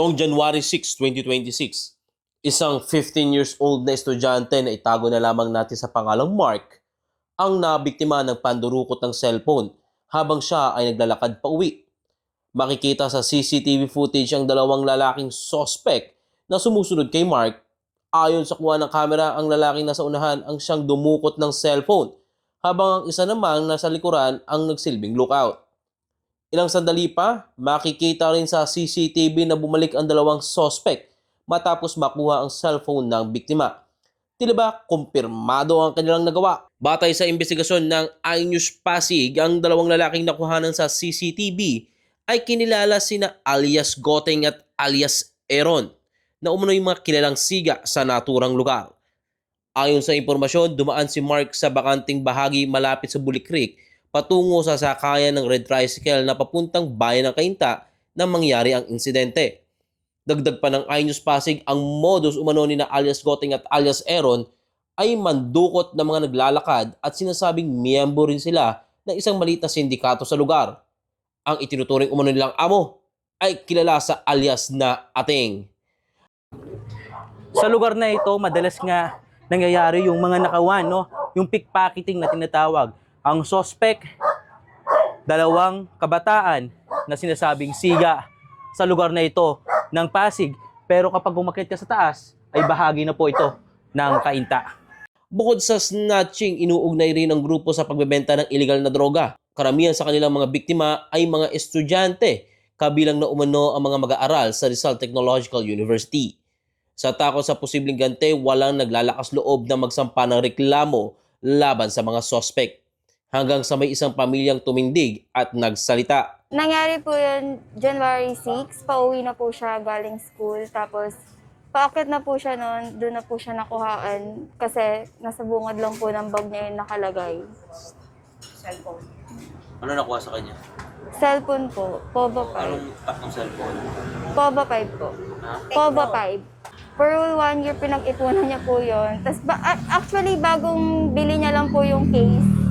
Noong January 6, 2026, isang 15 years old na estudyante na itago na lamang natin sa pangalang Mark ang nabiktima ng pandurukot ng cellphone habang siya ay naglalakad pa uwi. Makikita sa CCTV footage ang dalawang lalaking suspect na sumusunod kay Mark. Ayon sa kuha ng kamera, ang lalaking nasa unahan ang siyang dumukot ng cellphone habang ang isa namang nasa likuran ang nagsilbing lookout. Ilang sandali pa, makikita rin sa CCTV na bumalik ang dalawang suspect matapos makuha ang cellphone ng biktima. Tila ba kumpirmado ang kanilang nagawa? Batay sa investigasyon ng iNews Pasig, ang dalawang lalaking nakuhanan sa CCTV ay kinilala sina alias Goteng at alias Aaron na umunoy mga kilalang siga sa naturang lugar. Ayon sa impormasyon, dumaan si Mark sa bakanting bahagi malapit sa Bully Creek patungo sa sakayan ng red tricycle na papuntang bayan ng Cainta nang mangyari ang insidente. Dagdag pa ng iNews Pasig, ang modus umano ni na alias Goteng at alias Aaron ay mandukot ng mga naglalakad at sinasabing miyembro rin sila ng isang maliit na sindikato sa lugar. Ang itinuturing umano nilang amo ay kilala sa alias na Ating. Sa lugar na ito, madalas nga nangyayari yung mga nakawan, no? Yung pickpocketing na tinatawag. Ang suspect, dalawang kabataan na sinasabing siga sa lugar na ito ng Pasig. Pero kapag umakyat ka sa taas, ay bahagi na po ito ng Cainta. Bukod sa snatching, inuugnay rin ng grupo sa pagbebenta ng iligal na droga. Karamihan sa kanilang mga biktima ay mga estudyante, kabilang na umano ang mga mag-aaral sa Rizal Technological University. Sa takot sa posibleng gante, walang naglalakas loob na magsampa ng reklamo laban sa mga suspect. Hanggang sa may isang pamilyang tumindig at nagsalita. Nangyari po yun January 6, pauwi na po siya galing school. Tapos paakyat na po siya noon, doon na po siya nakuhaan. Kasi nasa bungad lang po ng bag niya yung nakalagay. Cellphone. Ano nakuha sa kanya? Cellphone po, POVA 5. Anong pack ng cellphone? POVA 5 po. Ha? POVA 5. For 1 year pinag-ipunan niya po yun. Tapos actually bagong bili niya lang po yung case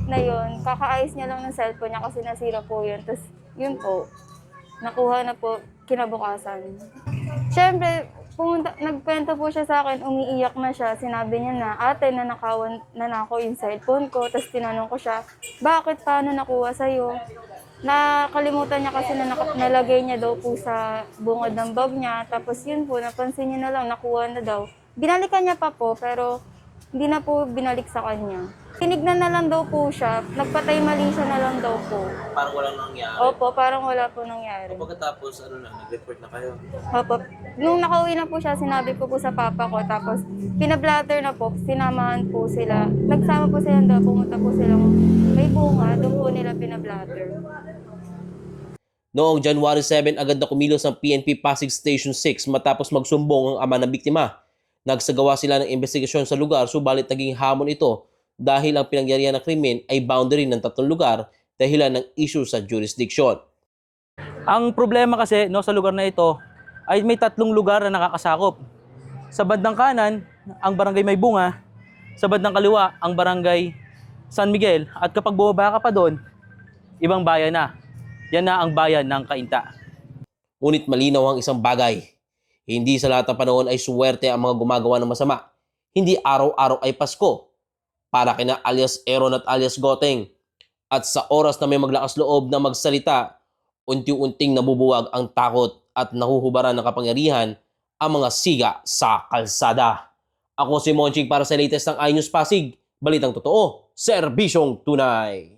na yun. Kakaayos niya lang ng cellphone niya kasi nasira po yun. Tapos yun po, nakuha na po kinabukasan. Siyempre, nagkwento po siya sa akin, umiiyak na siya. Sinabi niya na, ate, nanakaw yung cellphone ko. Tapos tinanong ko siya, bakit, paano nakuha sa'yo? Nakalimutan niya kasi na nalagay niya daw po sa bungad ng bag niya. Tapos yun po, napansin niya na lang, nakuha na daw. Binalikan niya pa po, pero hindi na po binalik sa kanya. Tinignan na lang daw po siya, nagpatay mali siya na lang daw po. Parang walang nangyari? Opo, parang wala po nangyari. Pagkatapos, nag-report na kayo? Opo, nung nakauwi na po siya, sinabi ko po sa papa ko, tapos pinablatter na po, sinamahan po sila. Nagsama po sila daw, pumunta po silang may bunga, doon po nila pinablatter. Noong January 7, agad na kumilos ang PNP Pasig Station 6 matapos magsumbong ang ama ng biktima. Nagsagawa sila ng investigasyon sa lugar, subalit naging hamon ito dahil ang pinangyarihan ng krimen ay boundary ng 3 lugar dahilan ng issue sa jurisdiction. Ang problema kasi, no, sa lugar na ito ay may 3 lugar na nakakasakop. Sa bandang kanan, ang barangay May Bunga. Sa bandang kaliwa, ang barangay San Miguel. At kapag bumaba ka pa doon, ibang bayan na. Yan na ang bayan ng Cainta. Ngunit malinaw ang isang bagay. Hindi sa lahat ng panahon ay suwerte ang mga gumagawa ng masama. Hindi araw-araw ay Pasko. Para kina alias Aaron at alias Goteng. At sa oras na may maglakas loob na magsalita, unti-unting nabubuwag ang takot at nahuhubaran ng kapangyarihan ang mga siga sa kalsada. Ako si Monching para sa latest ng iNews Pasig. Balitang totoo, serbisyong tunay.